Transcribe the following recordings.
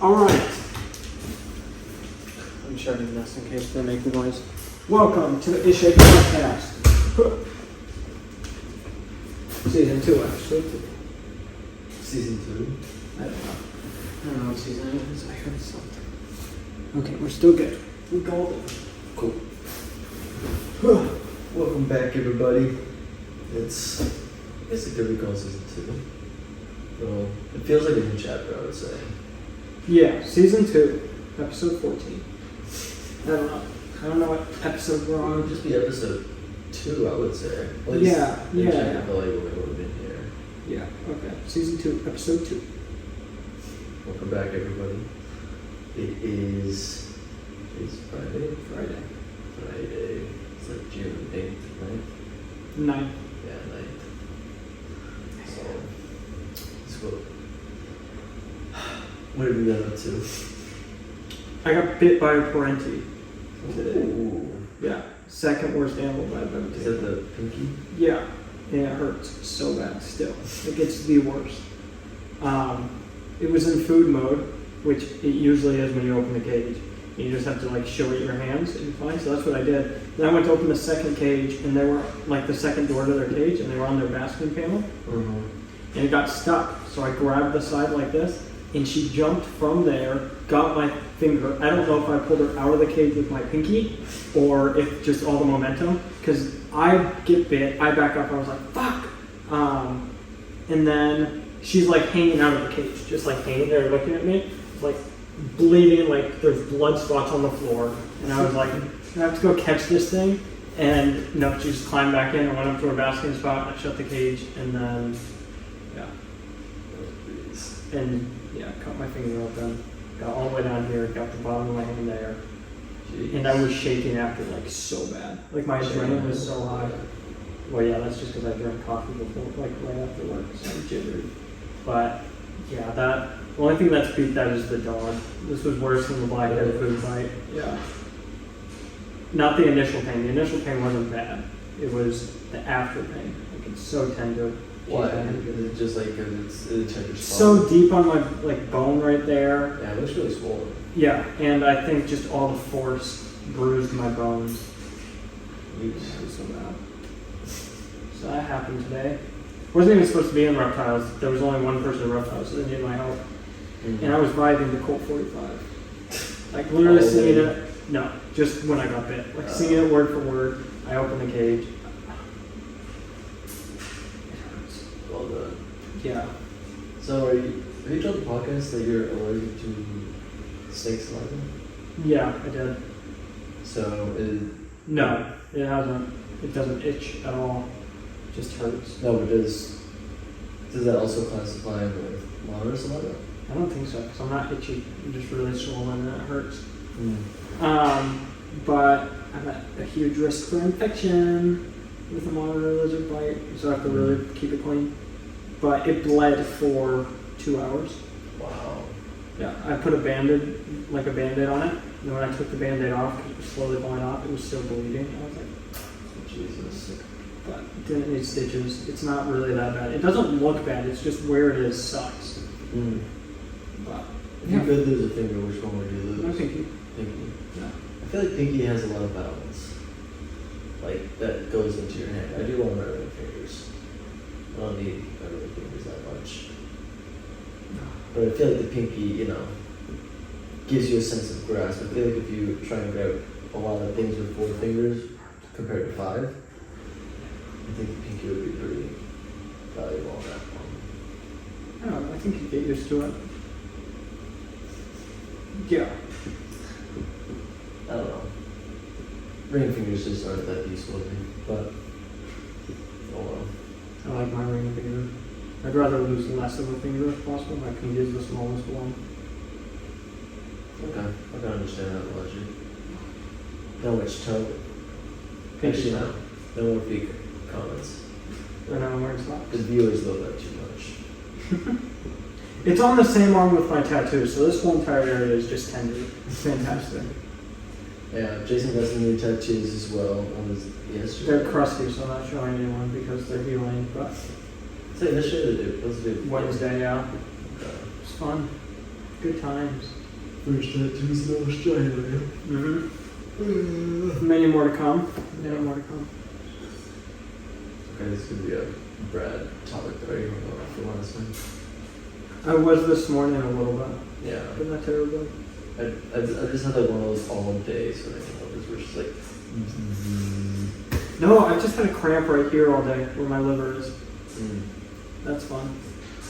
Alright. I'm shutting this in case they make noise. Welcome to the Ishay Podcast. Season 2, episode 2. Season 2? I don't know what season it is. I heard something. Okay, we're still good. We're golden. Cool. Welcome back, everybody. I guess it could be called Season 2. Well, it feels like a new chapter, I would say. Yeah, season 2, episode 14. I don't know what episode we're It would on. just be episode 2, I would say. At least Yeah. the label would have been here. Yeah, okay. Season 2, episode 2. Welcome back, everybody. It's Friday. Friday. It's like June 8th, 9th? 9. Yeah, 9th. So, let's go. What have you been up to? I got bit by a parenti today. Ooh. Yeah, second worst animal bite I've ever Is that taken. the pinky? Yeah, and it hurts so bad still. It gets the worst. It was in food mode, which it usually is when you open the cage. You just have to like show it your hands and you're fine. So that's what I did. Then I went to open the second cage and they were like the second door to their cage and they were on their basking panel Mm-hmm. and it got stuck. So I grabbed the side like this and she jumped from there, got my finger. I don't know if I pulled her out of the cage with my pinky or if just all the momentum. Because I get bit, I back up, I was like, fuck! And then she's like hanging out of the cage, just like hanging there looking at me, like bleeding, like there's blood spots on the floor. And I was like, I have to go catch this thing. And no, she just climbed back in and went up to her basking spot, and I shut the cage, and then, yeah. And yeah, cut my finger open, got all the way down here, got the bottom of my hand there, and I was shaking after like so bad. Like my adrenaline was so high. Well, yeah, that's just because I drank coffee before, like right after work, so I'm jittery. But yeah, the only thing that's beat that is the dog. This was worse than the blackhead food bite. Yeah. Not the initial pain. The initial pain wasn't bad. It was the after pain. Like it's so tender. Why? Is it just like because it's check your spine? So deep on my like bone right there. Yeah, it looks really swollen. Yeah, and I think just all the force bruised my bones. Yeesh. It was so bad. So that happened today. Wasn't even supposed to be in reptiles. There was only one person in reptiles, so they needed my help. Mm-hmm. And I was riding the Colt 45. Like literally All singing day? it. No, just when I got bit. Like singing it word for word. I opened the cage. It hurts. Well done. Yeah. So, have you told the podcast that you're allergic to snake saliva? Yeah, I did. So, No, it hasn't. It doesn't itch at all. It just hurts. no, but does that also classify with moderate saliva? I don't think so, because I'm not itchy. I'm just really swollen and it hurts. Mm. But I'm at a huge risk for infection with a moderate lizard bite, so I have to really keep it clean. But it bled for 2 hours. Wow. Yeah, I put a Band-Aid on it, and then when I took the Band-Aid off, because it was slowly going off, it was still bleeding. I was like, Jesus. but it didn't need stitches. It's not really that bad. It doesn't look bad, it's just where it is sucks. Mm. But, If you could lose a finger, which one would you lose? my pinky. Pinky. Yeah. I feel like pinky has a lot of balance. Like, that goes into your hand. I do want my ring fingers. I don't need my ring fingers that much. But I feel like the pinky, gives you a sense of grasp. I feel like if you try and grab a lot of things with 4 fingers compared to 5, I think the pinky would be pretty valuable on that one. I don't know, I think you get used to it. Yeah. I don't know. Ring fingers just aren't that useful to me, but oh well. I like my ring finger. I'd rather lose less of a finger if possible. My pinky is the smallest one. Okay, I can understand that logic. Not much toe. Pinky Actually, toe. no more fake comments. And I'm wearing socks. Because viewers love that too much. It's on the same arm with my tattoo, so this whole entire area is just tender. Fantastic. Yeah, Jason got some new tattoos as well on his yesterday. They're crusty, so I'm not showing anyone because they're healing, but Say yesterday or the day? Let's do Wednesday, yeah. Okay. It's fun. Good times. First tattoos in Australia. Many more to come. Many more to come. Okay, this could be a Brad topic that I even go off for last time. I was this morning a little bit, Yeah. but not terribly. I just had like one of those all day sort of things where it's just like. No, I just had a cramp right here all day where my liver is. Mm. That's fun.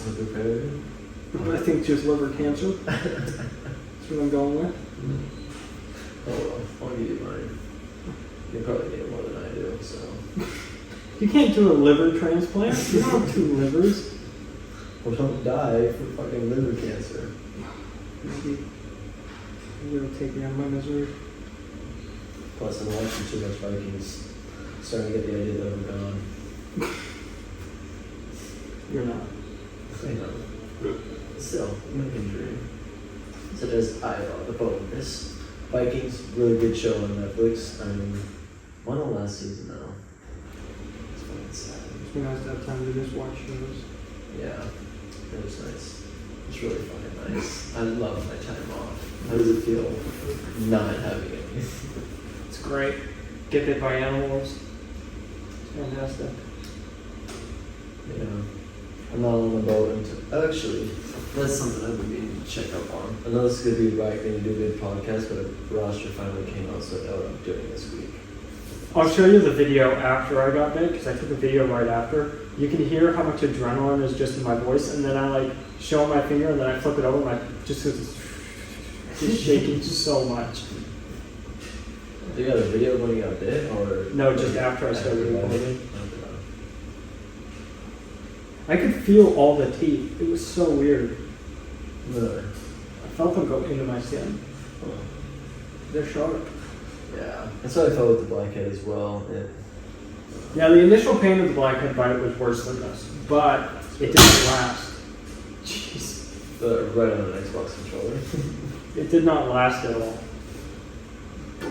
Liver failure? I think just liver cancer. That's what I'm going with. Oh well, I'll give you mine. You probably need it more than I do, so. You can't do a liver transplant. You don't have 2 livers. Well, don't die from fucking liver cancer. Maybe it'll take me out of my misery. Plus, I'm watching too much Vikings. Starting to get the idea that I'm gone. You're not. I know. Still, American dream. Such as the bonus. Vikings, really good show on Netflix. I'm on the last season now. It's fucking sad. It's nice to have time to just watch shows. Yeah, it was nice. It's really fucking nice. I love my time off. How does it feel not having it? It's great. Get bit by animals. It's fantastic. Yeah. I'm not on the boat until. Actually, that's something I've been meaning to check up on. I know this is going to be the right thing to do a good podcast, but a roster finally came out, so I know what I'm doing this week. I'll show you the video after I got bit, because I took a video right after. You can hear how much adrenaline is just in my voice, and then I like show my finger, and then I flip it over, and just shaking so much. You got a video when you got bit, or No, just after I started recording. Okay. I could feel all the teeth. It was so weird. Really? I felt them go into my skin. Huh. They're sharp. Yeah, that's what I felt with the blackhead as well. Yeah, the initial pain of the blackhead bite was worse than this, but it didn't last. Jeez. Right on an Xbox controller. It did not last at all.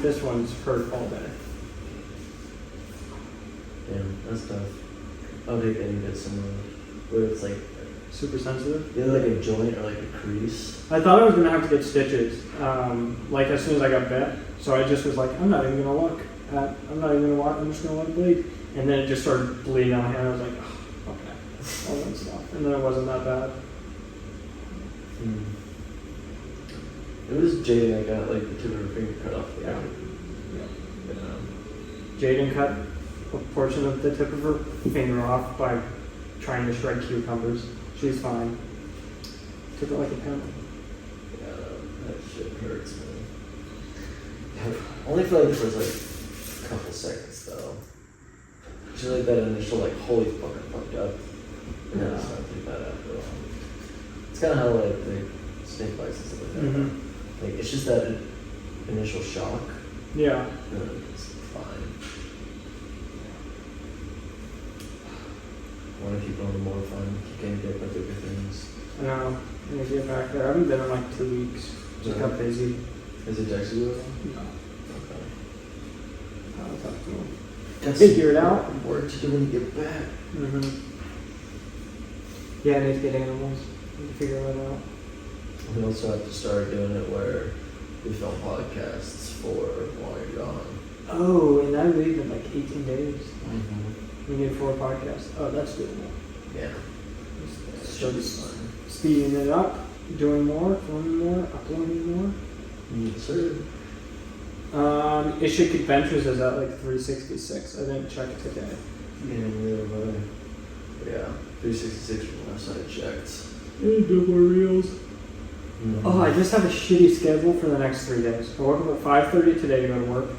This one's hurt all day. Damn, that's tough. I'll take any bit somewhere where it's like Super sensitive. either like a joint or like a crease. I thought I was going to have to get stitches, like as soon as I got bit. So I just was like, I'm not even going to look. I'm not even going to watch. I'm just going to let it bleed. And then it just started bleeding on my hand. I was like, oh, okay. All that stuff. And then it wasn't that bad. It was Jaden that got like the tip of her finger cut off. Yeah. Yeah. Jaden cut a portion of the tip of her finger off by trying to shred cucumbers. She's fine. Took it like a pen. Yeah, that shit hurts, man. Only for like the first like couple seconds though. Just like that initial like holy fuck I fucked up. And then it's not too bad after all. It's kinda how like the snake bites and stuff like that. Mm-hmm. Like it's just that initial shock. Yeah. And then it's fine. I wanna keep on more fun. Keep getting bit by bigger things. I know. I'm gonna get back there. I haven't been in like 2 weeks. Just got busy. Is it texted you at all? No. Okay. I'll talk to him. That's Figure it out. Work to do when you get back. Mm-hmm. Yeah, I need to get animals. I need to figure that out. We also have to start doing it where we film podcasts for while you're gone. Oh, and I leave in like 18 days. Mm-hmm. We need 4 podcasts. Oh, that's doable. Yeah. Just Should be start fun. speeding it up, doing more, filming more, uploading more. Yes, sir. Ishik Adventures is at like 366. I didn't check it today. Yeah, neither have I. Yeah, 366 from the last time I checked. Any good more reels? Mm-hmm. Oh, I just have a shitty schedule for the next 3 days. I woke up at 5:30 today to go to work.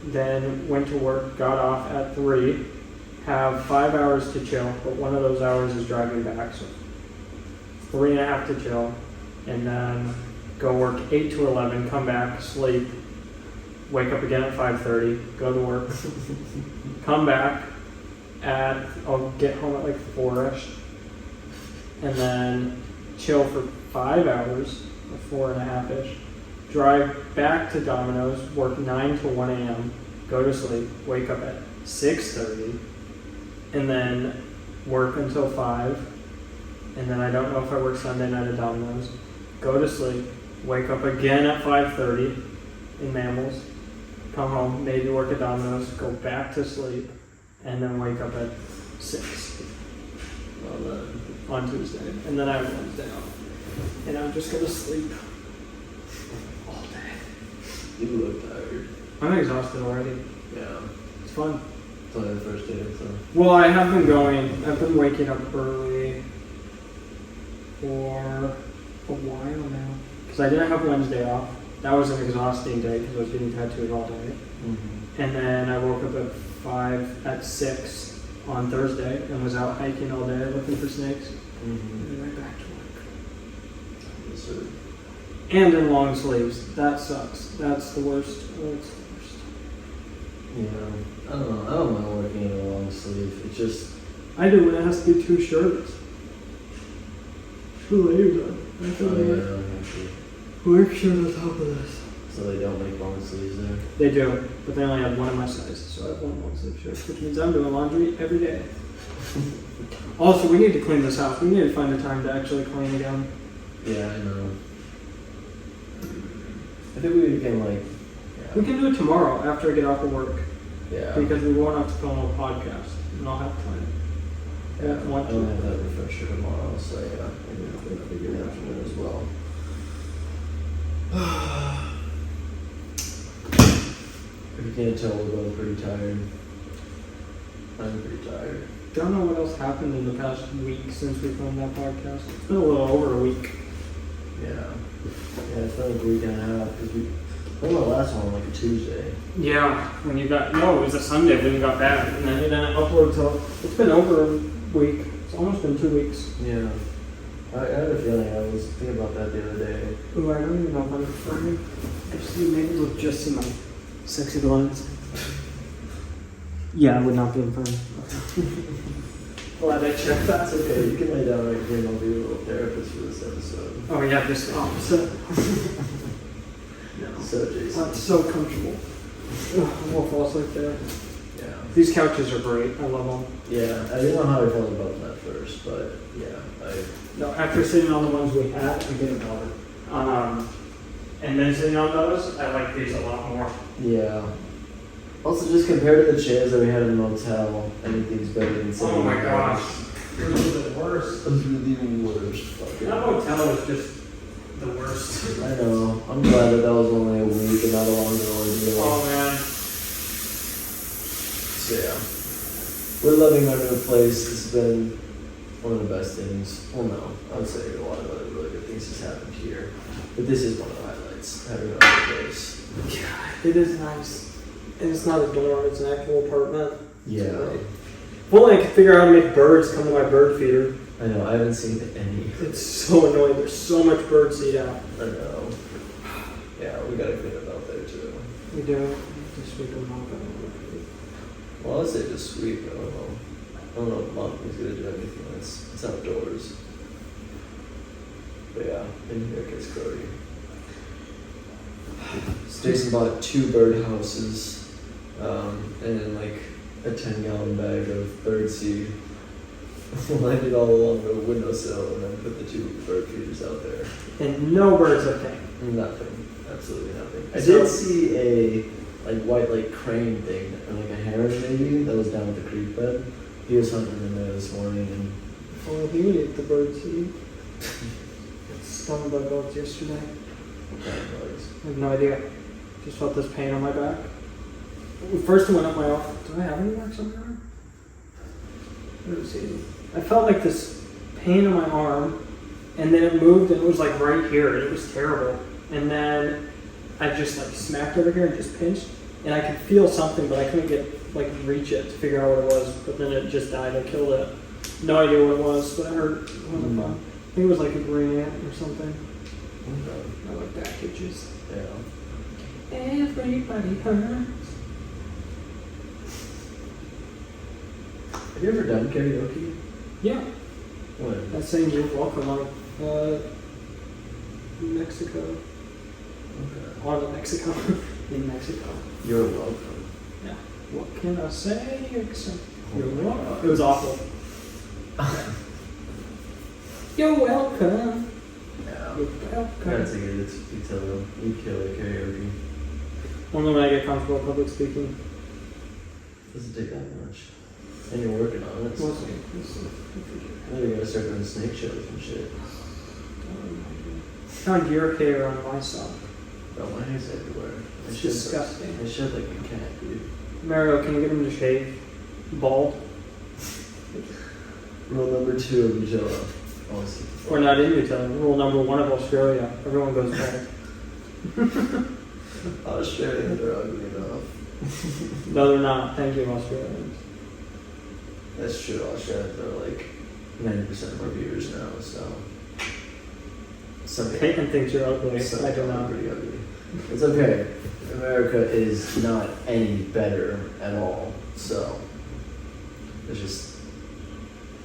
Then went to work, got off at 3. Have 5 hours to chill, but one of those hours is driving back, so 3.5 to chill. And then go work 8 to 11, come back, sleep, wake up again at 5:30, go to work, come back I'll get home at like 4ish, and then chill for 5 hours, or 4.5ish, drive back to Domino's, work 9 to 1 a.m., go to sleep, wake up at 6:30, and then work until 5, and then I don't know if I work Sunday night at Domino's, go to sleep, wake up again at 5:30 in Mammals, come home, maybe work at Domino's, go back to sleep, and then wake up at 6 Well then. on Tuesday. And then I have Wednesday off. And I'm just gonna sleep all day. You look tired. I'm exhausted already. Yeah. It's fun. It's only the first day, so. Well, I have been going. I've been waking up early for a while now. Because I didn't have Wednesday off. That was an exhausting day because I was getting tattooed all day. Mm-hmm. And then I woke up at 6 on Thursday and was out hiking all day looking for snakes. Mm-hmm. And then right back to work. Yes, sir. And in long sleeves. That sucks. That's the worst. That's the worst. Yeah. I don't know. I don't mind working in a long sleeve. It's just. I do when it has to be 2 shirts. 2 layers on. Oh, yeah, actually. Work shirt on top of this. So they don't make long sleeves there. They do, but they only have one of my sizes, so I have one long sleeve shirt, which means I'm doing laundry every day. Also, we need to clean this house. We need to find a time to actually clean again. Yeah, I know. I think we can like. Yeah. We can do it tomorrow after I get off of work, Yeah. because we won't have to film a podcast, and I'll have time. Yeah, I want I don't to. have that refresher tomorrow, so yeah, maybe I'll figure it out afternoon as well. If you can't tell, we're both pretty tired. I'm pretty tired. Don't know what else happened in the past week since we filmed that podcast. It's been a little over a week. Yeah. Yeah, it's been like a week and a half because we filmed the last one on like a Tuesday. Yeah, when you got, no, it was a Sunday when you got back, and then it didn't upload till, it's been over a week. It's almost been 2 weeks. Yeah. I had a feeling, I was thinking about that the other day. Ooh, I don't even know if I'm recording. I just maybe we'll just see my sexy glands. Yeah, I would not be in front. Glad I checked that. That's okay, you can lay down right here and I'll be a little therapist for this episode. Oh yeah, just the opposite. No. So, Jason. That's so comfortable. Ugh, I won't fall asleep there. Yeah. These couches are great. I love them. Yeah, I didn't know how I felt about them at first, but yeah, No, after sitting on the ones we had, I get better. And then sitting on those, I like these a lot more. yeah. Also, just compared to the chairs that we had in the motel, anything's better than sitting. Oh my on gosh. Those are the worst. those. Those are the worst. Fucking. That hotel is just the worst. I know. I'm glad that was only a week and not a longer ordeal. Oh man. So yeah, we're loving our new place. It's been one of the best things. Well, no, I would say a lot of other really good things has happened here, but this is one of the highlights. Having our own place. Yeah, it is nice. And it's not a dorm, it's an actual apartment. Yeah, If only I could figure out how to make birds come to my bird feeder. I know. I haven't seen any. It's so annoying. There's so much bird seed out. I know. Yeah, we gotta clean it out there too. We do. Just sweep them off. Well, I'll say just sweep. I don't know. I don't know if Mom is gonna do anything. It's outdoors. But yeah, in here it gets grody. Jason bought 2 bird houses, and then like a 10-gallon bag of bird seed. Lined it all along the windowsill, and then put the 2 bird feeders out there. And no birds have came. Nothing. Absolutely nothing. I So- did see a like white like crane thing, or like a heron maybe, that was down at the creek bed. He was hunting in there this morning, and Well, he would eat the bird seed. Got stung by bugs yesterday. what kind of bugs? I have no idea. Just felt this pain on my back. First it went up my arm. Do I have any marks on my arm? Let me see. I felt like this pain on my arm, and then it moved and it was like right here, and it was terrible. And then I just like smacked over here and just pinched, and I could feel something, but I couldn't reach it to figure out what it was. But then it just died. I killed it. No idea what it was, but it hurt. It wasn't fun. I think it was like a green ant or something. Okay. I like back itches. Yeah. Everybody hurts. Have you ever done karaoke? Yeah, When? I sang "You're Welcome" on Mexico. Okay. On Mexico. In Mexico. You're welcome. Yeah. What can I say except you're welcome? It was awful. You're welcome. Yeah. With oh, I gotta take it to detail. You kill it, karaoke. Only when I get comfortable public speaking. Doesn't take that much. And you're working on it. So. Now you gotta start doing snake shows and shit. Found your hair on my sock. Oh, my hair's everywhere. It's disgusting. I shed like a cat, dude. Mario, can you get him to shave? Bald? Rule number 2 of Nutella. Always keep the Or not in Utah. Rule number 1 of Australia. Everyone goes bald. Australians are ugly enough. No, they're not. Thank you, Australians. That's true. Australians are like 90% of our viewers now, so. Peyton thinks you're ugly. Some I do are not. pretty ugly. It's okay. America is not any better at all, so. It's just.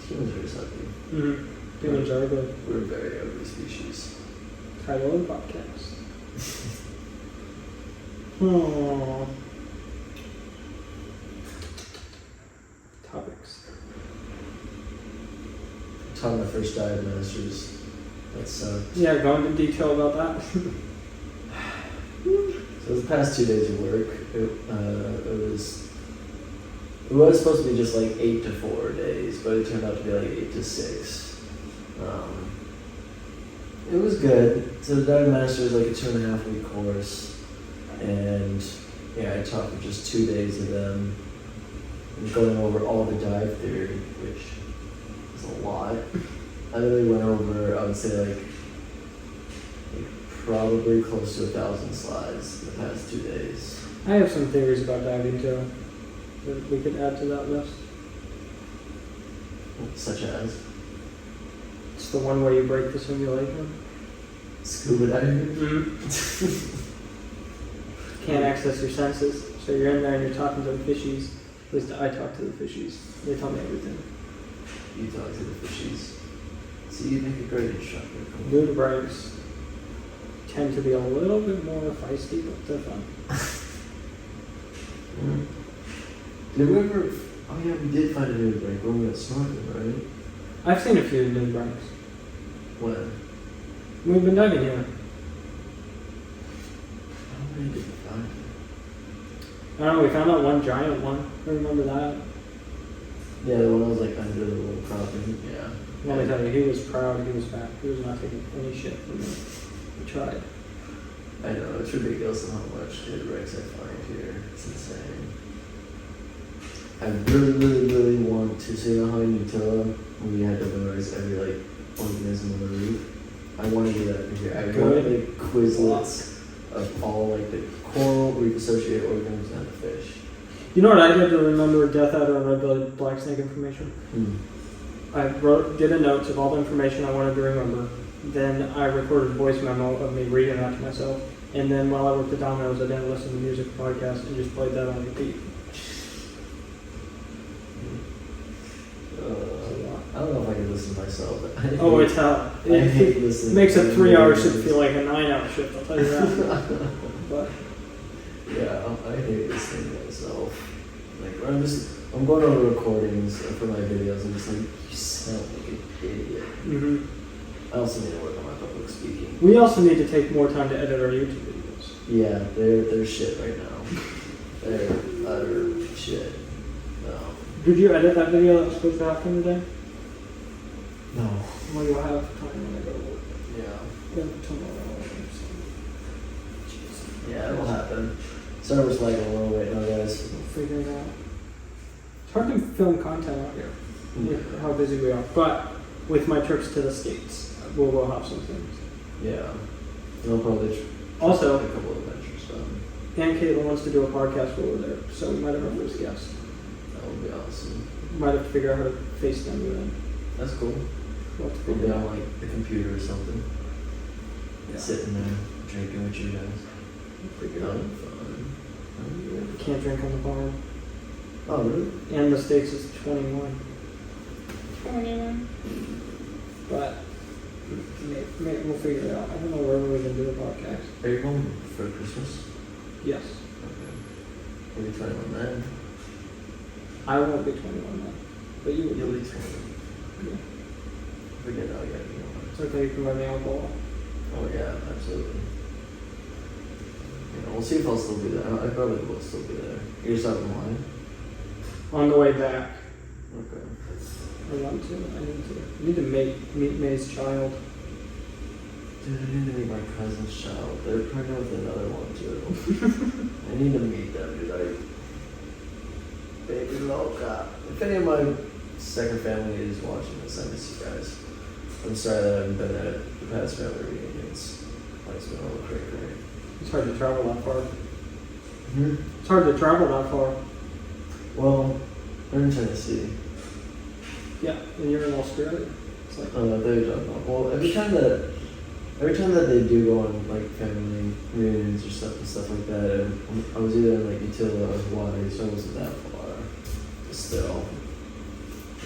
Humans are just ugly. Mm-hmm. Humans are ugly. We're a very ugly species. Title of the podcast. Oh. Topics. Taught my first dive masters. That sucked. Yeah, go into detail about that. So the past 2 days of work, it was supposed to be just like 8 to 4 days, but it turned out to be like 8 to 6. It was good. So the dive master is like a 2.5 week course, and yeah, I taught for just 2 days of them, and going over all the dive theory, which is a lot. I really went over, I would say like probably close to 1,000 slides in the past 2 days. I have some theories about diving too that we could add to that list. Such as It's the one where you break the simulation. scuba diving. Mm-hmm. Can't access your senses, so you're in there and you're talking to the fishies. At least I talk to the fishies. They tell me everything. You talk to the fishies. So you make a great instructor. Good breaks tend to be a little bit more feisty, but they're fun. Did we ever? Oh yeah, we did find a new break when we went snorkeling, right? I've seen a few new breaks. When? We've been diving here. How many did we find? I don't know, we found that one giant one. I remember that. Yeah, the one that was like under the little cropping. Yeah. Let me tell you, he was proud, he was fat. He was not taking any shit from me. We tried. I know, it's ridiculous how much good wrecks I find here. It's insane. I really want to, so you know how in Nutella we had to memorize every like organism on the reef? I want to do that here. I want to make Quizlets of all like the coral reef associated organisms and the fish. You know what I did to remember Death Adder and red-bellied black snake information? I did a note of all the information I wanted to remember. Then I recorded a voice memo of me reading that to myself. And then while I worked at Domino's, I didn't listen to music podcast and just played that on repeat. I don't know if I can listen to myself. Oh, it's hell. I hate listening. Makes a to 3-hour videos. shift feel like a 9-hour shift, I'll tell you that. But Yeah, I hate listening to myself. Like, when I'm going over recordings for my videos, I'm just like, you sound like an idiot. I also need to work on my public speaking. we also need to take more time to edit our YouTube videos. Yeah, they're shit right now. They're utter shit. No. Did you edit that video that was supposed to happen today? No. Well, you'll have time when I go to work. Yeah. Then tomorrow. Yeah, it'll happen. Server's lagging a little bit now, guys. We'll figure it out. It's hard to film content out here with how busy we are. But with my trips to the States, we'll have some things. Yeah. They'll probably Also, a couple of adventures done. and Caitlin wants to do a podcast while we're there, so we might have our first guest. That would be awesome. Might have to figure out how to face them then. That's cool. We'll have to We'll figure be it on out. like the computer or something. Yeah. Sitting there, drinking with you guys. We'll figure it out. Having fun. You can't drink on the farm. Oh, really? And the States is 21. 21. But we'll figure it out. I don't know where we're going to do a podcast. Are you home for Christmas? Yes. Okay. Will you 21 then? I won't be 21 then. But you will You'll be. be 21. Yeah. Forget how you gotta be on. It's okay, you can buy me alcohol. Oh yeah, absolutely. We'll see if I'll still be there. I probably will still be there. You're just out in line? On the way back. Okay. I want to. I need to meet May's child. Dude, I need to meet my cousin's child. They're pregnant with another one too. I need to meet them, dude. Baby loca. If any of my second family is watching this, I miss you guys. I'm sorry that I haven't been at the past family reunions. Life's been a little crazy. It's hard to travel that far. Hmm? It's hard to travel that far. Well, I'm in Tennessee. Yeah, and you're in Australia. It's like, They don't know. Well, every time that they do go on like family reunions or stuff like that, and I was either in like Utility or Hawaii, so it wasn't that far. Still,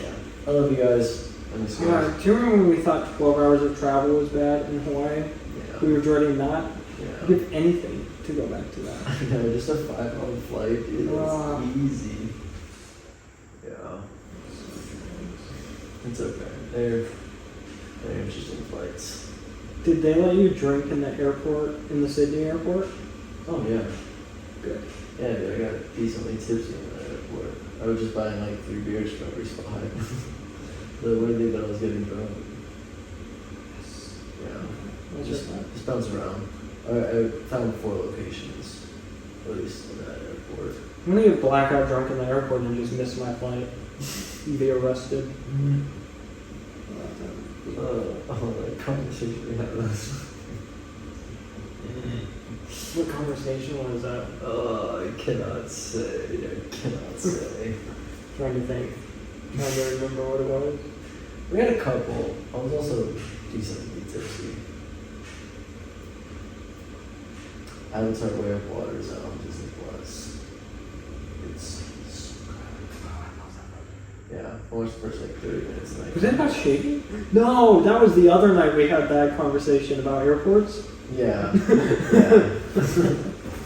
yeah. I love you guys. I miss you guys. do you remember when we thought 12 hours of travel was bad in Hawaii? Yeah. We were dreading that. Yeah. I'd give anything to go back to that. I know, just a 5-hour flight, dude. That's easy. Yeah. It's okay. They're interesting flights. Did they let you drink in the airport, in the Sydney airport? Oh yeah. Good. Yeah, dude, I got decently tipsy in the airport. I was just buying like 3 beers from every spot. The way they thought I was getting drunk. Yeah. Just bounce around. I found 4 locations, at least in that airport. I'm gonna get blackout drunk in the airport and just miss my flight and be arrested. That conversation we had last What conversation was that? I cannot say. Trying to think. Trying to remember what it was. We had a couple. I was also decently tipsy. Avatar Way of Water is out on Disney Plus. It's yeah, I watched the first like 30 minutes and Was that about Shady? No, that was the other night we had that conversation about airports. Yeah. Yeah.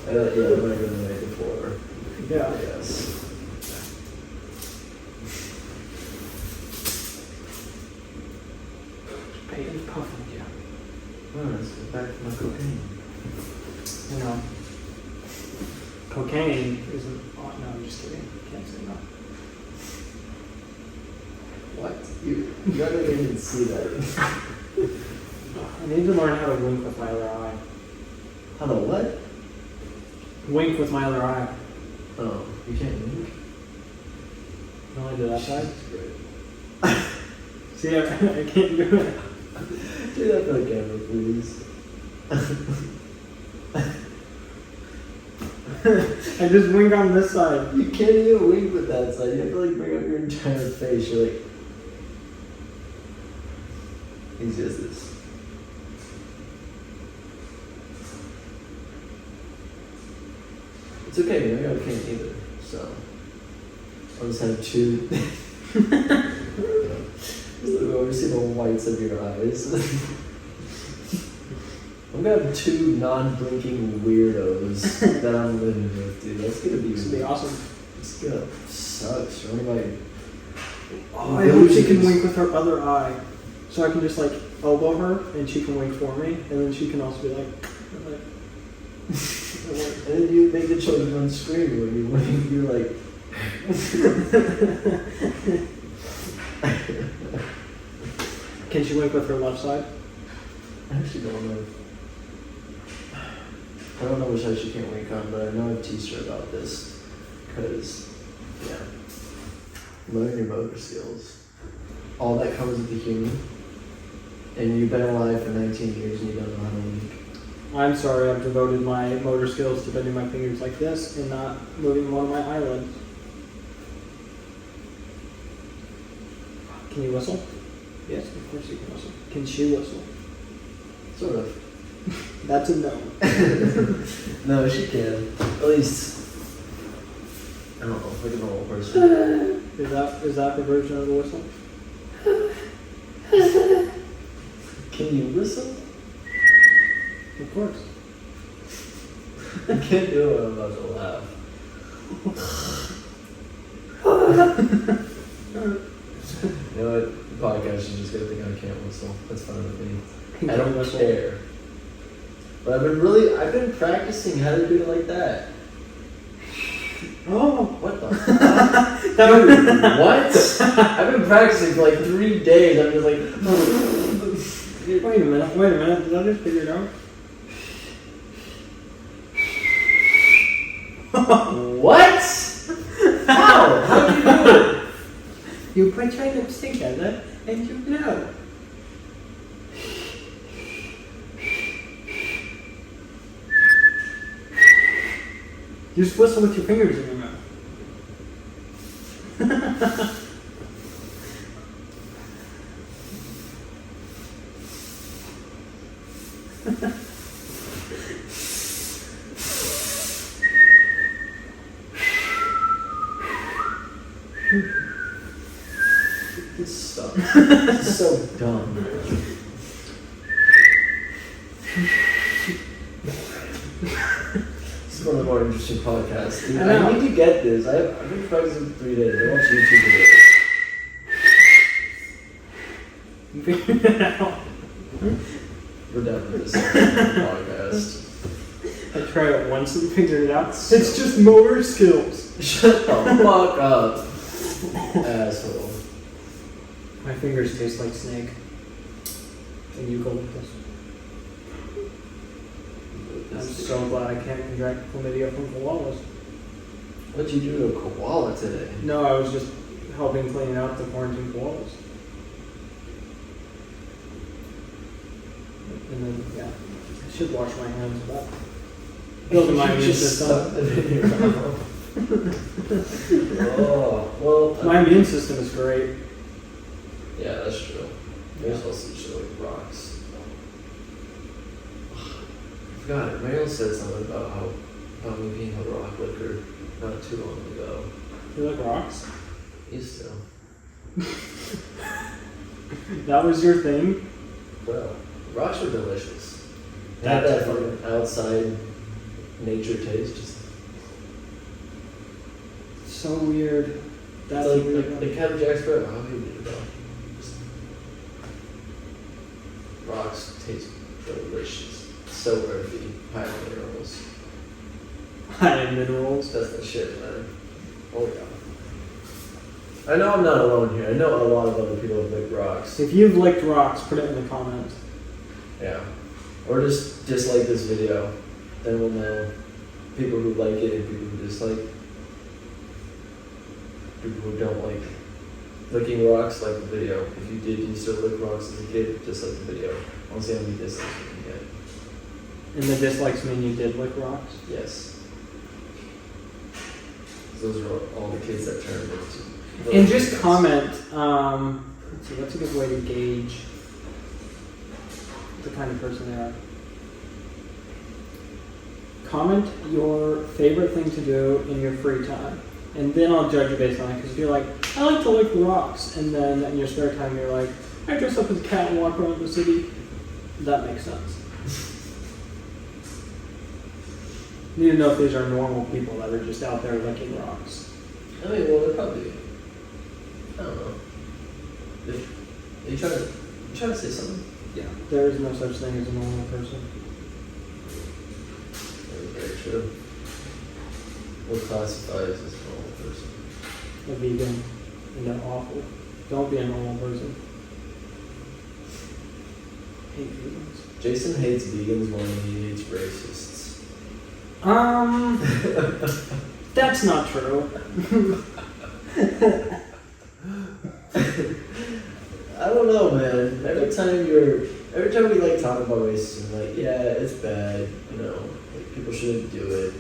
Yeah, whatever the night before. Yeah. Yes. Peyton's puffing you. Oh, let's get back to my cocaine. You know, cocaine isn't. Oh, no, I'm just kidding. Can't say no. What? You don't even see that. I need to learn how to wink with my other eye. How to what? Wink with my other eye. Oh, you can't wink? Only to that side. Great. See, I can't do it. Do that for the camera, please. I just wink on this side. You can't even wink with that side. You have to like bring up your entire face. You're like, easy as this. It's okay, maybe I can't either. So I'll just have 2. Just look over, see the whites of your eyes. I'm gonna have 2 non-blinking weirdos that I'm living with, dude. That's gonna be. This would be awesome. It's gonna suck. So anyway. Oh, I hope she can wink with her other eye, so I can just like elbow her and she can wink for me, and then she can also be like. And then you make the children scream when you wink. You're like. Can she wink with her left side? I actually don't know. I don't know which side she can't wink on, but I know I've teased her about this. Because, yeah. Learn your motor skills. All that comes with the human. And you've been alive for 19 years and you don't know how to wink. I'm sorry, I've devoted my motor skills to bending my fingers like this and not moving one of my eyelids. Can you whistle? Yes, of course you can whistle. Can she whistle? Sort of. That's a no. No, she can. At least, I don't know, like a normal person. Is that the version of the whistle? Can you whistle? Of course. I can't do it when I'm about to laugh. You know what? The podcast is just gonna think I can't whistle. That's fine with me. I don't care. But I've been practicing how to do it like that. Oh. What the fuck? Dude, what? I've been practicing for like 3 days. I'm just like, Wait a minute. Did I just figure it out? what? How? How do you do it? You put your lips together and you blow. You just whistle with your fingers in your mouth. This sucks. This is so dumb. This is one of the more interesting podcasts. Dude, I need to get this. I've been practicing for 3 days. I watch YouTube videos. You figured it out. We're done with this podcast. I tried it once and figured it out. It's just motor skills. Shut the fuck up, asshole. My fingers taste like snake. And eucalyptus. I'm so glad I can't contract chlamydia from koalas. What'd you do to a koala today? No, I was just helping clean out the quarantine koalas. And then, yeah, I should wash my hands a lot. Building my immune system. Oh, well. My immune system is great. Yeah, that's true. There's also shit like rocks. I forgot it. Mariel said something about me being a rock licker not too long ago. You like rocks? Used to. That was your thing? Bro, rocks were delicious. They That's had that funny. fucking outside nature taste. Just So weird. That's it's weird. like the Captain Jack Sparrow. How do you do that? Just rocks taste delicious. So earthy, high in minerals. High in minerals. That's the shit, man. Oh yeah. I know I'm not alone here. I know a lot of other people have licked rocks. If you've licked rocks, put it in the comments. Yeah. Or just dislike this video. Then we'll know people who like it and people who dislike. People who don't like licking rocks, like the video. If you did used to lick rocks as a kid, dislike the video. I want to see how many dislikes we can get. And the dislikes mean you did lick rocks? Yes. Those are all the kids that turned into. And just comment, let's see, what's a good way to gauge the kind of person they are? Comment your favorite thing to do in your free time. And then I'll judge you based on it. Because if you're like, I like to lick rocks, and then in your spare time you're like, I dress up as a cat and walk around the city, that makes sense. You need to know if these are normal people that are just out there licking rocks. I mean, well, they're probably. I don't know. Are you trying to say something? Yeah. There is no such thing as a normal person. That is very true. What classifies as a normal person? A vegan. And they're awful. Don't be a normal person. Hate vegans. Jason hates vegans more than he hates racists. That's not true. I don't know, man. Every time we like talk about racism, like, yeah, it's bad, you know, like, people shouldn't do it.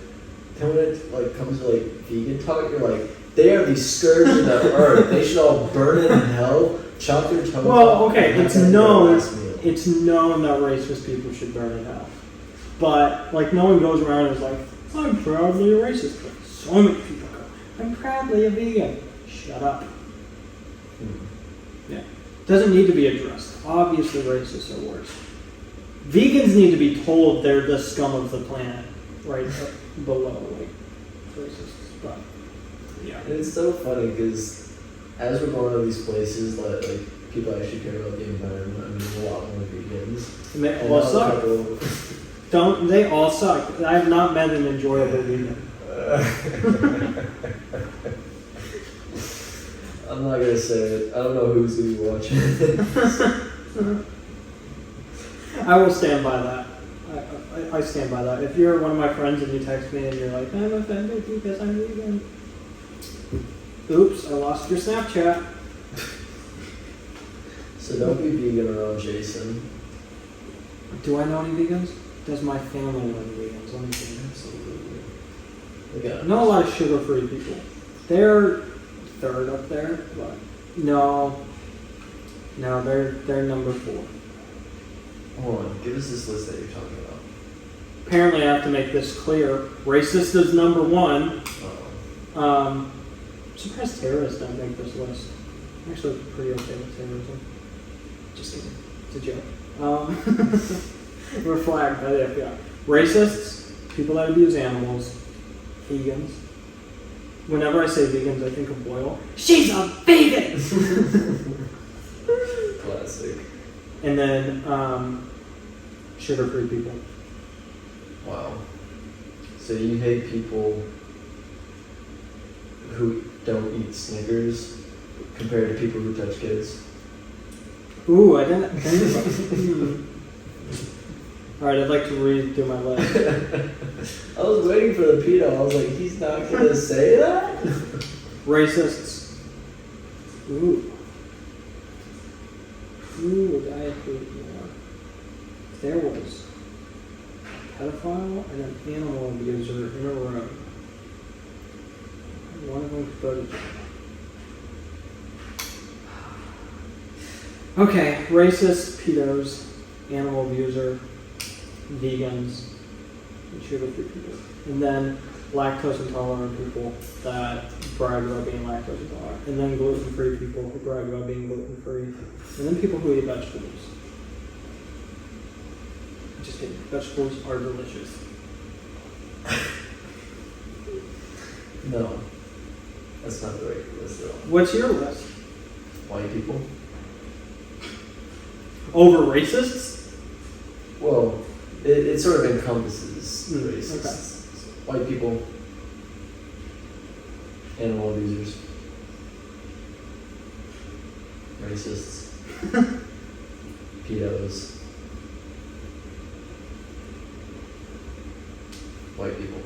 Then when it like comes to like vegan talk, you're like, they are the scourge of the earth. They should all burn in hell, chop their toes Well, off, okay, and it's have that known. their last meal. It's known that racist people should burn in hell. But, like, no one goes around and is like, I'm proudly a racist. But so many people go, I'm proudly a vegan. Shut up. Yeah. Doesn't need to be addressed. Obviously, racists are worse. Vegans need to be told they're the scum of the planet, right below, like, racists. But, yeah. And it's so funny because as we're going to these places that like people actually care about the environment, I mean, a lot more vegans. And they And all now a suck. couple- Don't they all suck? I have not met an enjoyable vegan. I'm not gonna say it. I don't know who's gonna be watching. I will stand by that. I stand by that. If you're one of my friends and you text me and you're like, I'm offended because I'm vegan. Oops, I lost your Snapchat. So don't be vegan around Jason. Do I know any vegans? Does my family know any vegans? Let me see. Absolutely. I know a lot of sugar-free people. They're third up there, but no, they're number 4. Hold on, give us this list that you're talking about. Apparently, I have to make this clear. Racist is number 1. Uh-oh. Surprised terrorists don't make this list. I'm actually pretty okay with terrorism. Just kidding. It's a joke. We're flagged by the FBI. Racists, people that abuse animals, vegans. Whenever I say vegans, I think of Boyle. She's a vegan! Classic. And then sugar-free people. Wow. So you hate people who don't eat Snickers compared to people who touch kids? Ooh, I didn't think about Alright, I'd like to redo my list. I was waiting for the pedo. I was like, he's not gonna say that? Racists. Ooh, diet food. Yeah. There was a pedophile and an animal abuser in a room. One of them could go to jail. Okay, racist, pedos, animal abuser, vegans, and sugar-free people. And then lactose intolerant people that brag about being lactose intolerant. And then gluten-free people who brag about being gluten-free. And then people who eat vegetables. Just kidding. Vegetables are delicious. No. That's not the right list at all. What's your list? White people? Over racists? Well, it sort of encompasses racists. Okay. White people, animal abusers, racists, pedos, white people.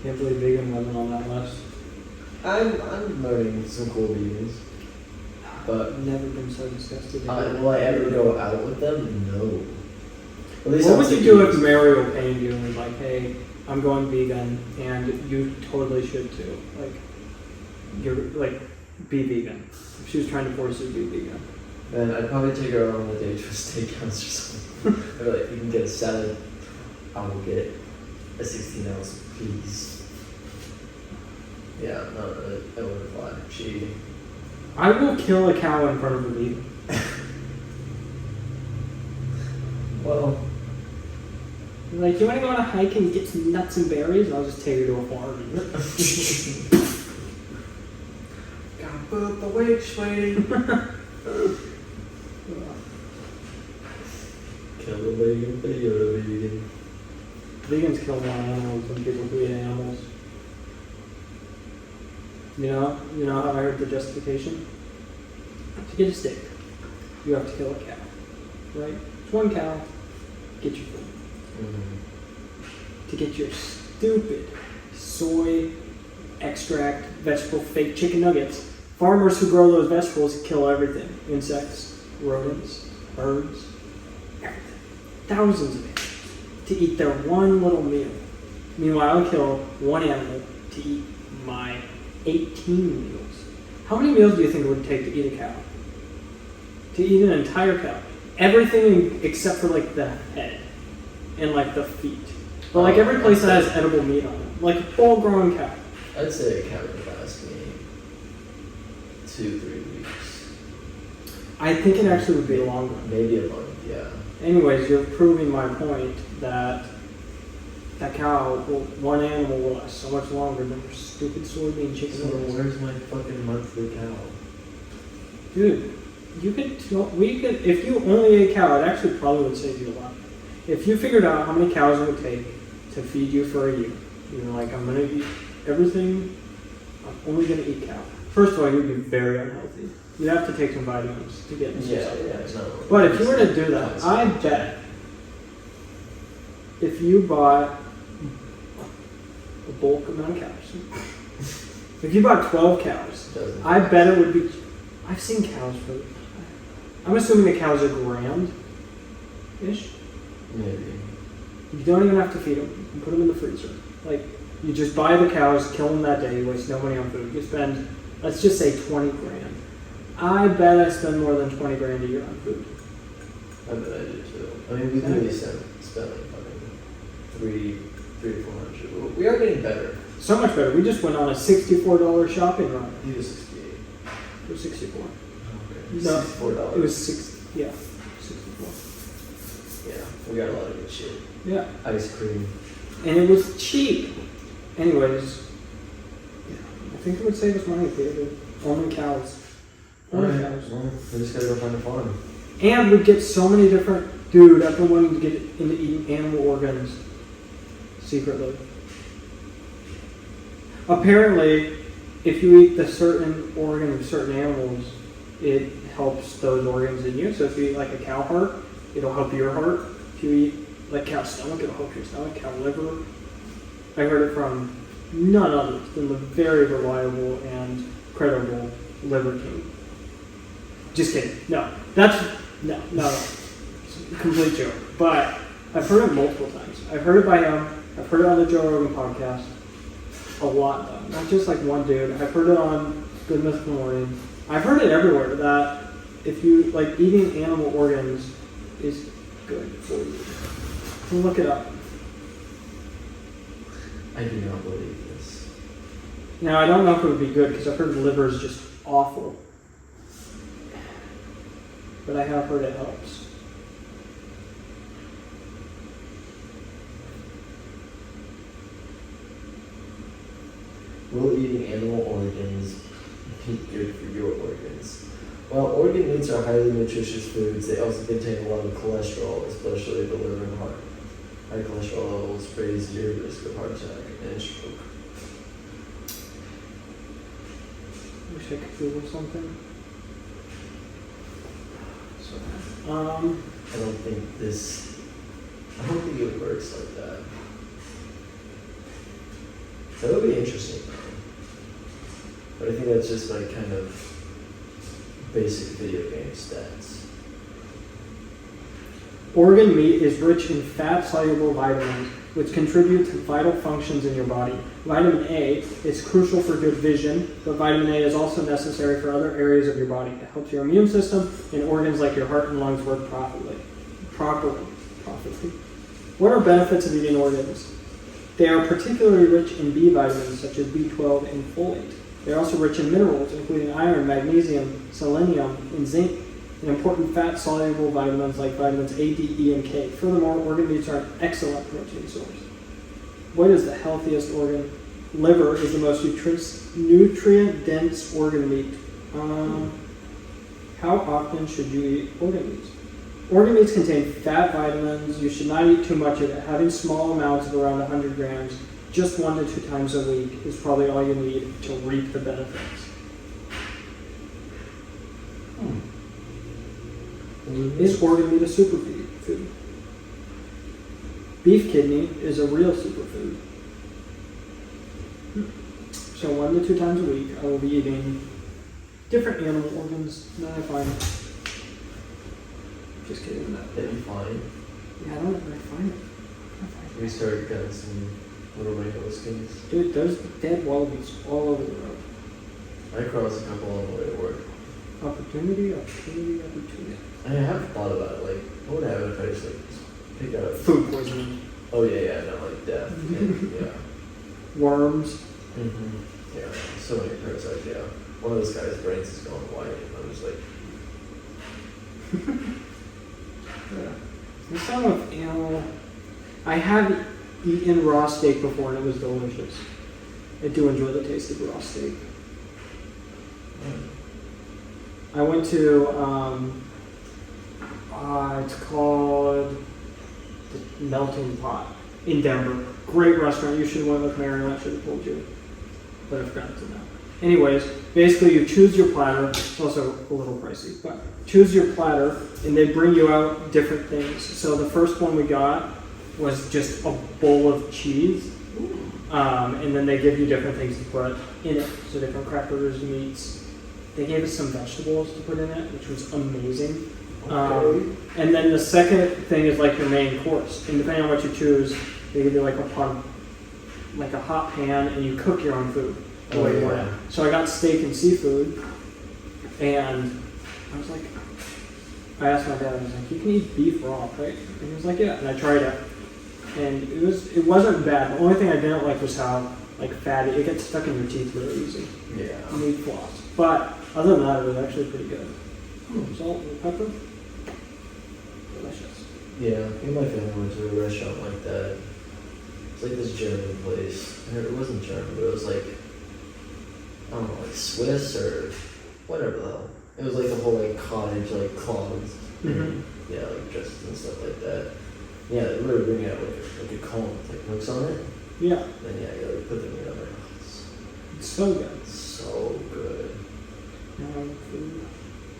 Can't believe vegan wasn't on that list. I'm learning some cool vegans, but I've never been so disgusted. will I ever go out with them? No. At least What I'll would you take do it if easy. Mario paid you and was like, hey, I'm going vegan and you totally should too? Like, you're like, be vegan. If she was trying to force you to be vegan. Then I'd probably take her on a date to a steakhouse or something. I'd be like, you can get a salad, I will get a 16-ounce piece. Yeah, no, that wouldn't fly. I will kill a cow in front of a vegan. Well, Like, you want to go on a hike and get some nuts and berries? I'll just take her to a farm. gotta put the weight, sweetie. Kill the vegan for the vegan. Vegans kill more animals than people who eat animals. You know how I heard the justification? To get a steak, you have to kill a cow, right? It's one cow, get your food. Mm-hmm. To get your stupid soy extract vegetable fake chicken nuggets, farmers who grow those vegetables kill everything. Insects, rodents, birds, everything. Thousands of animals to eat their one little meal. Meanwhile, I kill one animal to eat my 18 meals. How many meals do you think it would take to eat a cow? To eat an entire cow. Everything except for like the head and like the feet. But like every place that has edible meat on it. Like a full-grown cow. I'd say a cow would last me 2-3 weeks. I think it actually would be longer. Maybe a month, yeah. Anyways, you're proving my point that that cow, one animal will last so much longer than your stupid soybean chicken So nuggets. where's my fucking monthly cow? Dude, if you only ate cow, it actually probably would save you a lot. if you figured out how many cows it would take to feed you for a year, you're like, I'm gonna eat everything. I'm only gonna eat cow. First of all, you'd be very unhealthy. You'd have to take some vitamins to get into No. But if you were to do that, I bet if you bought a bulk amount of cows, if you bought 12 cows, Doesn't. I bet it would be. I've seen cows for. I'm assuming the cows are grand-ish. Maybe. You don't even have to feed them. You can put them in the freezer. Like, you just buy the cows, kill them that day, you waste no money on food. You spend, let's just say 20 grand. I bet I spend more than 20 grand a year on food. I bet I do too. I mean, we literally spent like fucking three to 400. We are getting better. So much better. We just went on a $64 shopping run. He was 68. It was 64. Okay. No, $64. It was 64. Yeah, we got a lot of good shit. Yeah. Ice cream. And it was cheap. Anyways, I think it would save us money if we did only cows. Only cows. Well, we just gotta go find a farm. And we'd get so many different. Dude, I've been wanting to get into eating animal organs secretly. Apparently, if you eat the certain organ of certain animals, it helps those organs in you. So if you eat like a cow heart, it'll help your heart. If you eat like cow stomach, it'll help your stomach. Cow liver. I heard it from none other than the very reliable and credible Liver King. Just kidding. No, that's no. It's a complete joke. But I've heard it multiple times. I've heard it by him. I've heard it on the Joe Rogan podcast. A lot though, not just like one dude. I've heard it on Good Mythical Morning. I've heard it everywhere that if you like eating animal organs is good for you. Look it up. I do not believe this. Now I don't know if it would be good because I've heard liver is just awful, but I have heard it helps. Will eating animal organs be good for your organs? While organ meats are highly nutritious foods, they also contain a lot of cholesterol, especially the liver and heart. High cholesterol levels raise your risk of heart attack and stroke. Wish I could Google something. So, I don't think it works like that. That would be interesting though. But I think that's just like kind of basic video game stats. organ meat is rich in fat-soluble vitamins, which contribute to vital functions in your body. Vitamin A is crucial for good vision, but vitamin A is also necessary for other areas of your body. It helps your immune system and organs like your heart and lungs work properly. What are benefits of eating organs? They are particularly rich in B vitamins, such as B12 and folate. They're also rich in minerals, including iron, magnesium, selenium, and zinc, and important fat-soluble vitamins like vitamins A, D, E, and K. Furthermore, organ meats are an excellent protein source. What is the healthiest organ? Liver is the most nutrient-dense organ meat. How often should you eat organ meats? Organ meats contain fat vitamins. You should not eat too much of it. Having small amounts of around 100 grams, just 1 to 2 times a week, is probably all you need to reap the benefits. Is organ meat a superfood? Beef kidney is a real superfood. So 1 to 2 times a week, I will be eating different animal organs that I find. Just kidding. That you find. Yeah, I don't know where I find it. We started getting some little rainbow skins. Dude, there's dead wallabies all over the road. I crossed a couple on the way to work. Opportunity. I have thought about it, like, what would happen if I just, like, pick out Food poisoning. Oh, yeah, no, like death. Yeah. Worms. Mm-hmm. Yeah, so many parasites, yeah. One of those guys' brains is going white, and I'm just like, Yeah. The sound of animal. I have eaten raw steak before and it was delicious. I do enjoy the taste of raw steak. I went to, it's called the Melting Pot in Denver. Great restaurant. You should have went with Mary. I should have told you, but I forgot to know. Anyways, basically you choose your platter. It's also a little pricey, but choose your platter, and they bring you out different things. So the first one we got was just a bowl of cheese, and then they give you different things to put in it. So different crackers, meats. They gave us some vegetables to put in it, which was amazing. And then the second thing is like your main course, and depending on what you choose, they give you like a pan, like a hot pan, and you cook your own food. Oh, Way yeah. more. So I got steak and seafood, and I was like, I asked my dad, I was like, you can eat beef raw, right? And he was like, yeah. And I tried it, and it wasn't bad. The only thing I didn't like was how like fatty it gets stuck in your teeth really easy. Yeah. You need floss, but other than that, it was actually pretty good. Salt and pepper, delicious. Yeah, me and my family went to a restaurant like that. It's like this German place. It wasn't German, but it was like, I don't know, like Swiss or whatever the hell. It was like the whole like cottage, like clogs. Mhm. Yeah, like dresses and stuff like that. Yeah, they literally bring out like a cone with like hooks on it. Yeah, Then yeah, you like put them in there. it's so good. It's so good. Food.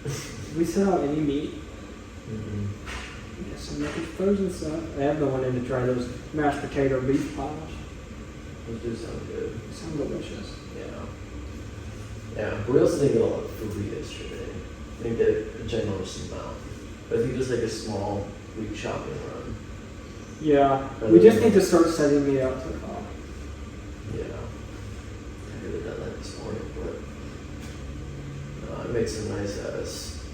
Did we set out any meat? Mm-hmm. Yes, some making frozen stuff. I have been wanting to try those mashed potato beef pies. Those do sound good. They sound delicious. Yeah. Yeah, but we also didn't get a lot of food yesterday. We didn't get a ginormous amount. But I think just like a small week shopping run. Yeah, we just need to start setting meat out to the car. Yeah. I could have done that this morning, but I made some nice ass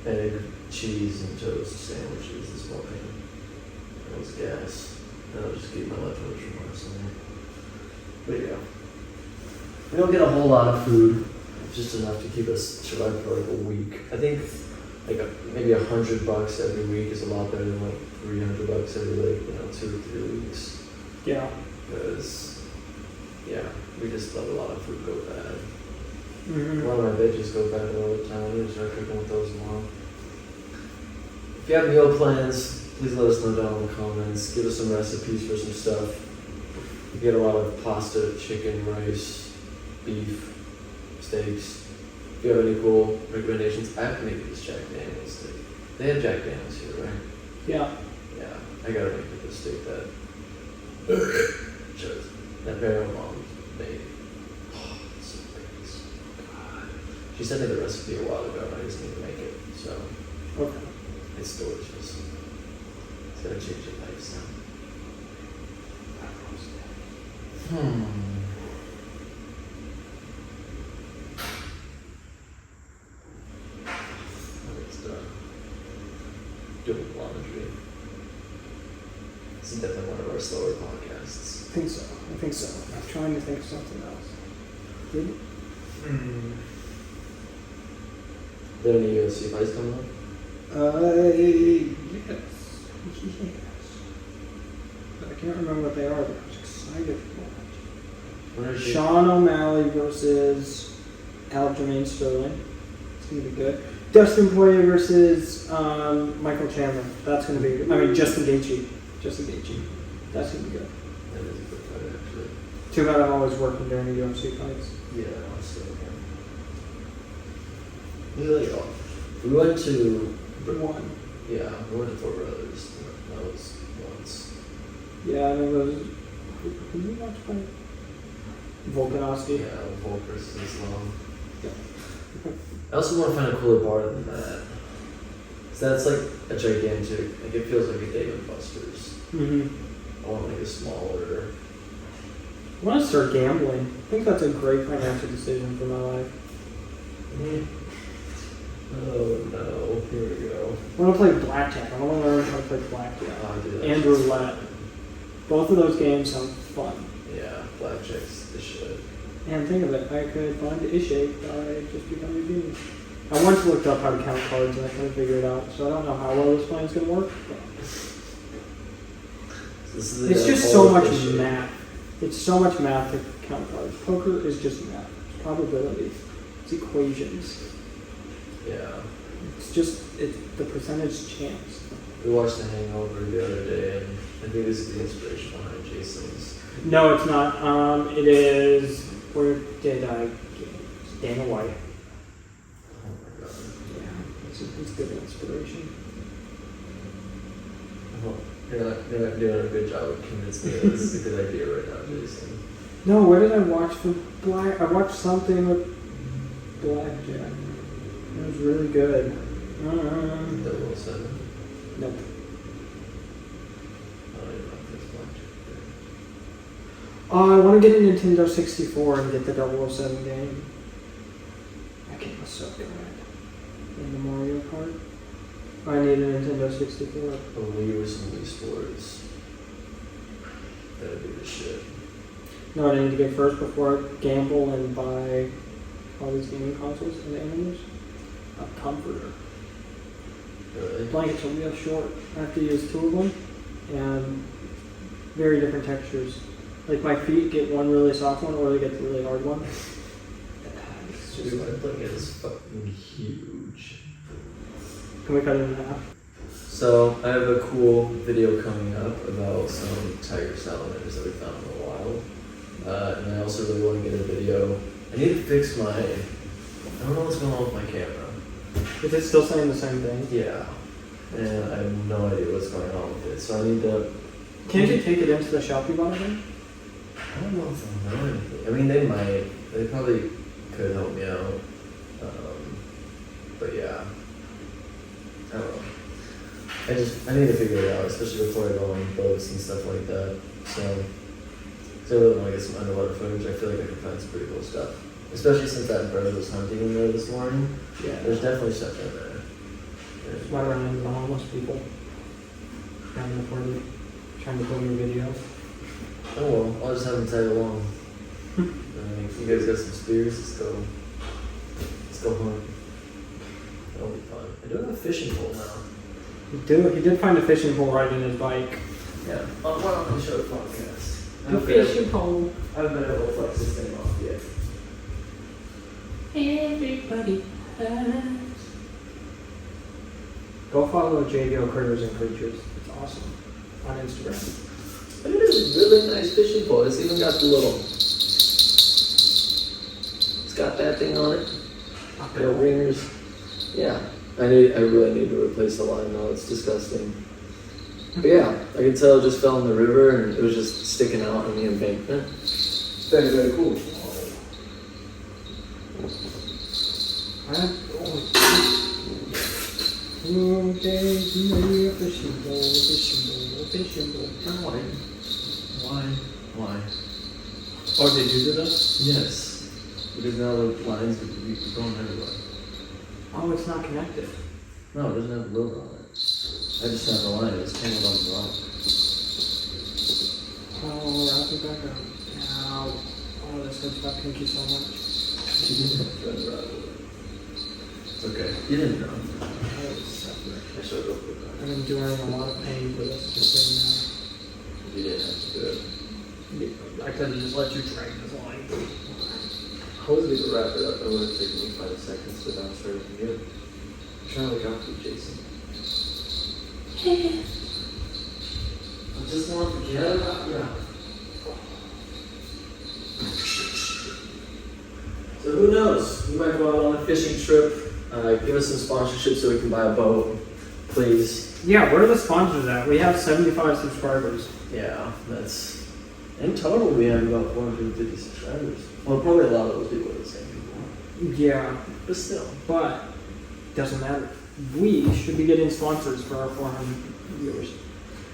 egg, cheese, and toast sandwiches this morning. That was gas. And I'll just keep my leftovers from last night. But yeah. We don't get a whole lot of food. It's just enough to keep us survive for like a week. I think like maybe $100 every week is a lot better than like $300 every like 2 or 3 weeks. Yeah. Because yeah, we just let a lot of food go bad. A Mm-hmm. lot of my veggies go bad all the time. We just start cooking with those more. If you have meal plans, please let us know down in the comments. Give us some recipes for some stuff. We get a lot of pasta, chicken, rice, beef, steaks. If you have any cool recommendations, I have to make this Jack Daniels steak. They have Jack Daniels here, right? Yeah. Yeah, I gotta make this steak that Mary mom made. Oh, it's so good. It's so good. She sent me the recipe a while ago, and I just need to make it. So Okay. it's delicious. It's gonna change your life now. It's done. Doing laundry. This is definitely one of our slower podcasts. I think so. I'm trying to think of something else. Did Are there any UFC fights coming up? Yes. But I can't remember what they are, but I was excited for it. When are they- Sean O'Malley versus Aljamain Sterling. It's going to be good. Dustin Poirier versus Michael Chandler. That's going to be good. I mean, Justin Gaethje. That's going to be good. That is a good fight, actually. Too bad I'm always working during the UFC fights. Yeah, I'll still We went to. One. Yeah, we went to Four Brothers. That was once. Yeah, I mean, those. Who did we watch fight? Volkanovski. Yeah, Volk versus Islam. Yeah. I also want to find a cooler bar than that. Cause that's like a gigantic. Like it feels like a Dave and Buster's. Mm-hmm. I want like a smaller. I want to start gambling. I think that's a great financial decision for my life. Oh no! Here we go. I want to play blackjack. I want to learn how to play blackjack. Oh, dude, And that's- roulette. Both of those games sound fun. Yeah, blackjack's the shit. And think of it, I could find Ishay by just becoming a genius. I once looked up how to count cards and I couldn't figure it out, so I don't know how well this plan's gonna work. But This is it's the just so much Ishay. math. It's so much math to count cards. Poker is just math. It's probability. It's equations. Yeah. It's just the percentage chance. We watched The Hangover the other day, and I think this is the inspiration behind Jason's. No, it's not. It is. Where did I get Dana White? Oh my god. Yeah, it's good inspiration. Oh, you're not doing a good job of convincing me that this is a good idea right now, Jason. No, what did I watch for Black? I watched something with Blackjack. It was really good. 007? Nope. I don't even know if there's Blackjack there. I want to get a Nintendo 64 and get the 007 game. That game was so good. And the Mario Kart. I need a Nintendo 64. Oh, Wii or some Wii Sports. That'd be the shit. No, what I need to get first before I gamble and buy all these gaming consoles and animals? A comforter. Really? Blankets are real short. I have to use 2 of them, and very different textures. Like my feet get one really soft one, or they get the really hard one. It's just Dude, my blanket is fucking huge. Can we cut it in half? So, I have a cool video coming up about some tiger salamanders that we found in the wild. And I also really want to get a video. I need to fix my. I don't know what's going on with my camera. Is it still saying the same thing? Yeah. And I have no idea what's going on with it. So I need to. Can't you take it into the shop you bought it in? I don't know if they'll know anything. I mean, they might. They probably could help me out. But yeah. I don't know. I need to figure it out, especially before I go on boats and stuff like that. So I really want to get some underwater footage. I feel like I can find some pretty cool stuff. Especially since that bird was hunting in there this morning. Yeah. There's definitely stuff in there. Might run into the homeless people down the party trying to film your video. Oh well, I'll just have them tag along. I mean, if you guys got some spears, let's go hunt. That'll be fun. I do have a fishing pole now. He did find a fishing pole riding his bike. Yeah. Oh, why don't we show the podcast? The fishing pole. I haven't been able to flex this thing off yet. Everybody has. Go follow JVO Critters and Creatures. It's awesome. On Instagram. But it is a really nice fishing pole. It's even got the little. It's got that thing on it. The ringers. Yeah. I really need to replace the line though. It's disgusting. But yeah, I could tell it just fell in the river and it was just sticking out on the embankment. Very, very cool. Who gave me a fishing pole, a fishing pole, a fishing pole? Why? Oh, did you do that? Yes. Because now the lines are going everywhere. Oh, it's not connected. No, it doesn't have a logo on it. I just have the line. It's tangled on the rock. Oh, wrap it back up. Ow. Oh, this hurts my pinky so much. It's okay. You didn't know. I was separate. I showed up with that. I'm enduring a lot of pain for this, just so You didn't have to do it. you know. I could have just let you drag this line. I was going to wrap it up. It would have taken me 5 seconds to bounce right from you. I'm trying to look out for you, Jason. I just want to forget about you. So who knows? We might go out on a fishing trip. Give us some sponsorship so we can buy a boat, please. Yeah, where are the sponsors at? We have 75 subscribers. Yeah, that's... In total, we have about 450 subscribers. Well, probably a lot of those people are the same people. Yeah, But still. but doesn't matter. We should be getting sponsors for our 400 viewers.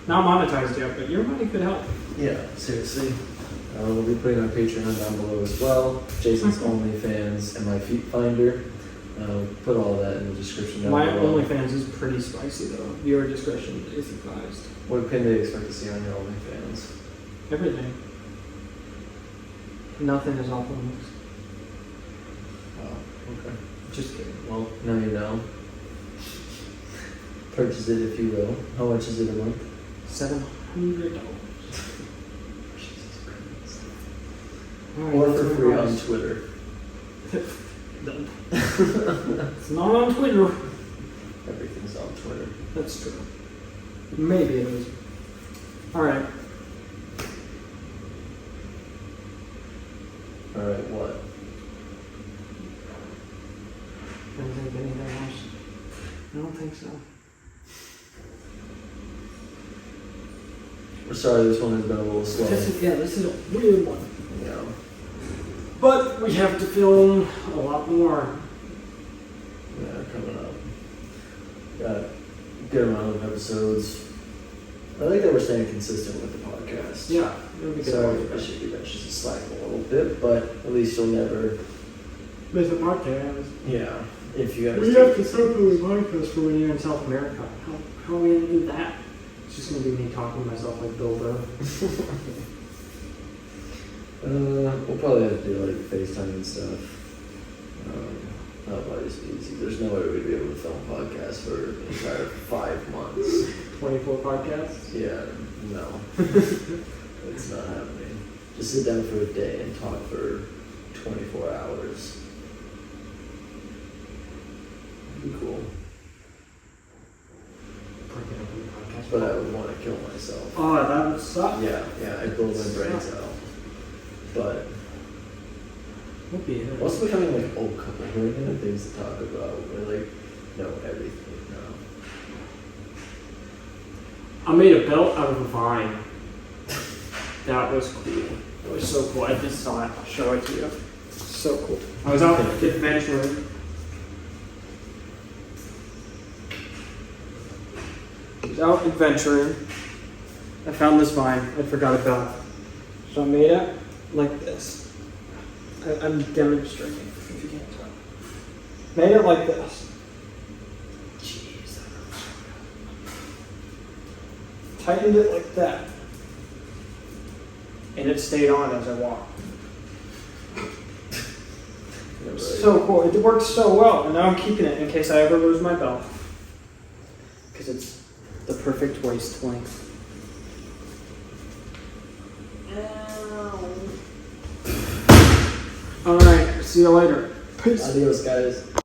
Not monetized yet, but your money could help. Yeah, seriously. We'll be putting our Patreon down below as well. Jason's OnlyFans and my Feet Finder. Put all that in the description down My below. OnlyFans is pretty spicy though. Viewer discretion is advised. What can they expect to see on your OnlyFans? Everything. Nothing is off limits. Oh, okay. Just kidding. Well, now you know. Purchase it if you will. How much is it a month? $700. Jesus Christ. Alright, Or that's for my free on price. Twitter. Nope. It's not on Twitter. Everything's on Twitter. That's true. Maybe it is. Alright. Alright, what? I don't think anything else. I don't think so. We're sorry, this one has been a little slow. This is a weird one. Yeah. But we have to film a lot more. Yeah, coming up. Got a good amount of episodes. I think that we're staying consistent with the podcast. Yeah, it'll be good. Sorry if I should be just slacking a little bit, but at least you'll never. There's a podcast. Yeah. If you guys. We have to separately podcast for when you're in South America. How are we gonna do that? It's just gonna be me talking to myself like Bill Burr. We'll probably have to do like FaceTime and stuff. That'll probably just be easy. There's no way we'd be able to film podcasts for the entire 5 months. 24 podcasts? Yeah, no. It's not happening. Just sit down for a day and talk for 24 hours. It'd be cool. But I would want to kill myself. Oh, that would suck. Yeah, I'd blow my brains out. But Would be it. what's becoming like old couple? We're gonna have things to talk about. We like know everything now. I made a belt out of a vine. That was cool. It was so cool. I just saw it. I'll show it to you. So cool. I was out adventuring. I found this vine. I forgot a belt. So I made it like this. I'm demonstrating if you can't tell. Made it like this. Jeez. Tightened it like that. And it stayed on as I walked. So cool. It works so well. And now I'm keeping it in case I ever lose my belt. Because it's the perfect waist length. Alright, see you later. Peace. Adios, guys.